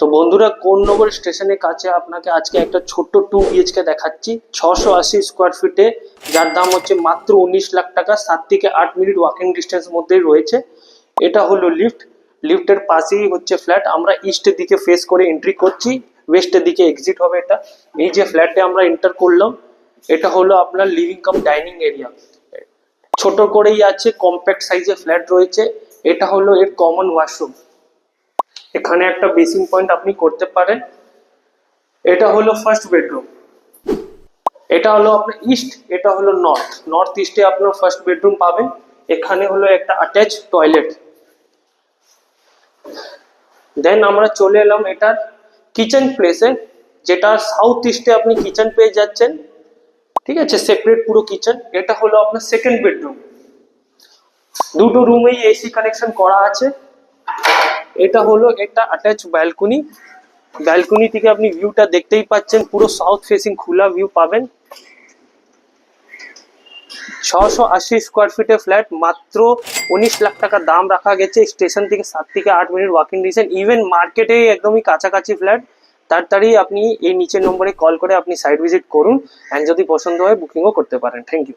তো বন্ধুরা, কোন্নগর স্টেশনের কাছে আপনাকে আজকে একটা ছোট্ট 2 BHK দেখাচ্ছি 680 স্কোয়ার ফিটে, যার দাম হচ্ছে মাত্র 19 লাখ টাকা। 7 থেকে 8 মিনিট ওয়াকিং ডিস্টেন্স মধ্যেই রয়েছে। এটা হলো লিফটের পাশেই হচ্ছে ফ্ল্যাট। আমরা ইস্টের দিকে ফেস করে এন্ট্রি করছি, ওয়েস্টের দিকে এক্সিট হবে এটা। এই যে ফ্ল্যাটে আমরা এন্টার করলাম, এটা হলো আপনার লিভিং কাম ডাইনিং এরিয়া। ছোট করেই আছে, কম্প্যাক্ট সাইজের ফ্ল্যাট রয়েছে। এটা হলো এর কমন ওয়াশরুম। এখানে একটা বেসিং পয়েন্ট আপনি করতে পারেন। এটা হলো ফার্স্ট বেডরুম। এটা হলো আপনার ইস্ট, এটা হলো নর্থ ইস্টে আপনার ফার্স্ট বেডরুম পাবেন। এখানে হলো একটা অ্যাটাচ টয়লেট। দেন আমরা চলে এলাম এটার কিচেন প্লেসে, যেটা সাউথ ইস্টে আপনি কিচেন পেয়ে যাচ্ছেন। ঠিক আছে, সেপারেট পুরো কিচেন। এটা হলো আপনার সেকেন্ড বেডরুম। দুটো রুমেই এসি কানেকশন করা আছে। এটা হলো একটা অ্যাটাচ ব্যালকনি থেকে আপনি ভিউটা দেখতেই পাচ্ছেন, পুরো সাউথ ফেসিং খোলা ভিউ পাবেন। 680 স্কোয়ার ফিটের ফ্ল্যাট, মাত্র 19 লাখ টাকা দাম রাখা গেছে। স্টেশন থেকে 7 থেকে 8 মিনিট ওয়াকিং ডিস্টেন্স, ইভেন মার্কেটে একদমই কাছাকাছি ফ্ল্যাট। তাড়াতাড়ি আপনি এই নিচের নম্বরে কল করে আপনি সাইট ভিজিট করুন, অ্যান্ড যদি পছন্দ হয় বুকিংও করতে পারেন। Thank you.